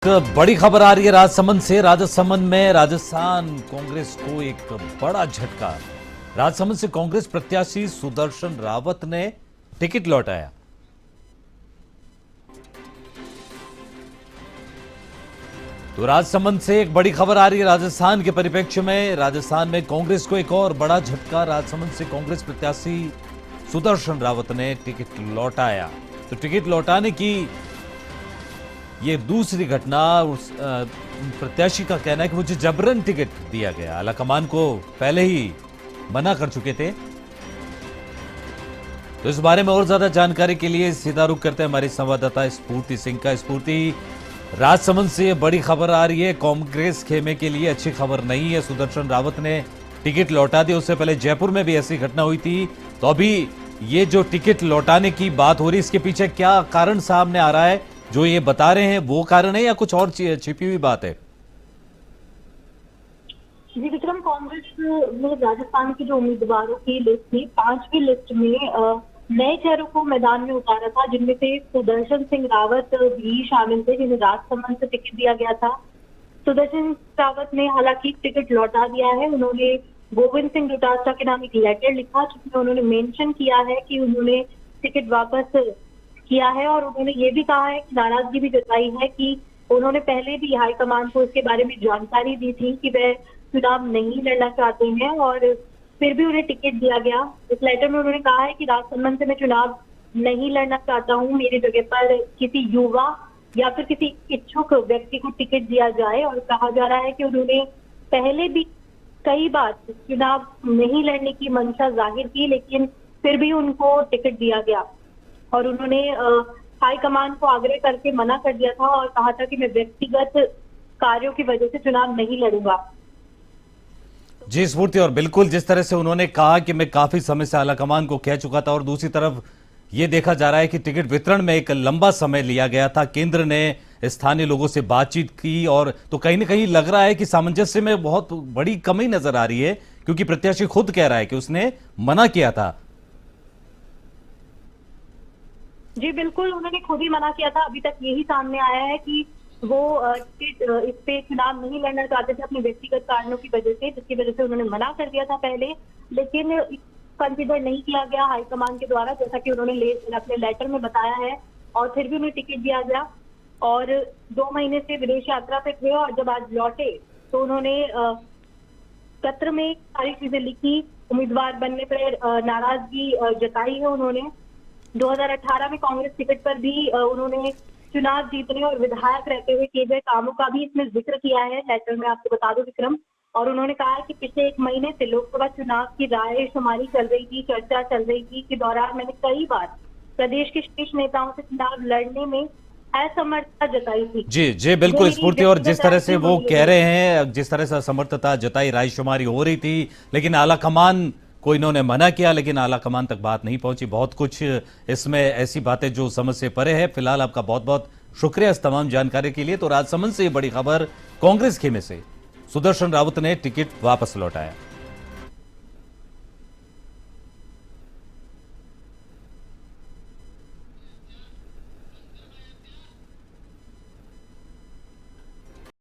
एक बड़ी खबर आ रही है राजसमंद से। राजसमंद में राजस्थान कांग्रेस को एक बड़ा झटका। राजसमंद से कांग्रेस प्रत्याशी सुदर्शन रावत ने टिकट लौटाया। तो राजसमंद से एक बड़ी खबर आ रही है राजस्थान के परिप्रेक्ष्य में। राजस्थान में कांग्रेस को एक और बड़ा झटका। राजसमंद से कांग्रेस प्रत्याशी सुदर्शन रावत ने टिकट लौटाया। तो टिकट लौटाने की ये दूसरी घटना। उस प्रत्याशी का कहना है कि मुझे जबरन टिकट दिया गया, आलाकमान को पहले ही मना कर चुके थे। तो इस बारे में और ज्यादा जानकारी के लिए सीधा रुख करते हैं हमारे संवाददाता स्फूर्ति सिंह का। स्फूर्ति, राजसमंद से ये बड़ी खबर आ रही है, कांग्रेस खेमे के लिए अच्छी खबर नहीं है। सुदर्शन रावत ने टिकट लौटा दिया। उससे पहले जयपुर में भी ऐसी घटना हुई थी। तो अभी ये जो टिकट लौटाने की बात हो रही है, इसके पीछे क्या कारण सामने आ रहा है? जो ये बता रहे हैं वो कारण है या कुछ और छिपी हुई बात है? जी विक्रम, कांग्रेस में राजस्थान के जो उम्मीदवारों की लिस्ट थी, 5वीं लिस्ट में नए चेहरों को मैदान में उतारा था, जिनमें से सुदर्शन सिंह रावत भी शामिल थे, जिन्हें राजसमंद से टिकट दिया गया था। सुदर्शन रावत ने हालांकि टिकट लौटा दिया है। उन्होंने गोविंद सिंह डोटासरा के नाम एक लेटर लिखा, जिसमें उन्होंने मेंशन किया है कि उन्होंने टिकट वापस किया है, और उन्होंने ये भी कहा है कि नाराजगी भी जताई है कि उन्होंने पहले भी हाईकमान को इसके बारे में जानकारी दी थी कि वह चुनाव नहीं लड़ना चाहते हैं, और फिर भी उन्हें टिकट दिया गया। इस लेटर में उन्होंने कहा है कि राजसमंद से मैं चुनाव नहीं लड़ना चाहता हूँ, मेरी जगह पर किसी युवा या फिर किसी इच्छुक व्यक्ति को टिकट दिया जाए। और कहा जा रहा है कि उन्होंने पहले भी कई बार चुनाव नहीं लड़ने की मंशा जाहिर की, लेकिन फिर भी उनको टिकट दिया गया, और उन्होंने हाईकमान को आग्रह करके मना कर दिया था और कहा था कि मैं व्यक्तिगत कार्यों की वजह से चुनाव नहीं लड़ूंगा। जी स्फूर्ति, और बिल्कुल जिस तरह से उन्होंने कहा कि मैं काफी समय से आलाकमान को कह चुका था, और दूसरी तरफ ये देखा जा रहा है कि टिकट वितरण में एक लंबा समय लिया गया था। केंद्र ने स्थानीय लोगों से बातचीत की, और तो कहीं ना कहीं लग रहा है कि सामंजस्य में बहुत बड़ी कमी नजर आ रही है, क्योंकि प्रत्याशी खुद कह रहा है कि उसने मना किया था। जी बिल्कुल, उन्होंने खुद ही मना किया था। अभी तक यही सामने आया है कि वो इस पे चुनाव नहीं लड़ना चाहते थे अपने व्यक्तिगत कारणों की वजह से, जिसकी वजह से उन्होंने मना कर दिया था पहले, लेकिन कंसिडर नहीं किया गया हाईकमान के द्वारा, जैसा कि उन्होंने अपने लेटर में बताया है, और फिर भी उन्हें टिकट दिया गया। और 2 महीने से विदेश यात्रा पे थे, और जब आज लौटे तो उन्होंने पत्र में सारी चीजें लिखी, उम्मीदवार बनने पर नाराजगी जताई है उन्होंने। 2018 में कांग्रेस टिकट पर भी उन्होंने चुनाव जीतने और विधायक रहते हुए किए गए कामों का भी इसमें जिक्र किया है लेटर में, आपको बता दो विक्रम। और उन्होंने कहा है कि पिछले 1 महीने से लोकसभा चुनाव की राय शुमारी चल रही थी, चर्चा चल रही थी, के दौरान मैंने कई बार प्रदेश के शीर्ष नेताओं से चुनाव लड़ने में असमर्थता जताई थी। जी जी बिल्कुल स्फूर्ति, और जिस तरह से वो कह रहे हैं, जिस तरह से असमर्थता जताई, रायशुमारी हो रही थी, लेकिन आलाकमान को इन्होंने मना किया, लेकिन आलाकमान तक बात नहीं पहुंची। बहुत कुछ इसमें ऐसी बातें जो समझ से परे है। फिलहाल आपका बहुत बहुत शुक्रिया इस तमाम जानकारी के लिए। तो राजसमंद से ये बड़ी खबर, कांग्रेस खेमे से सुदर्शन रावत ने टिकट वापस लौटाया।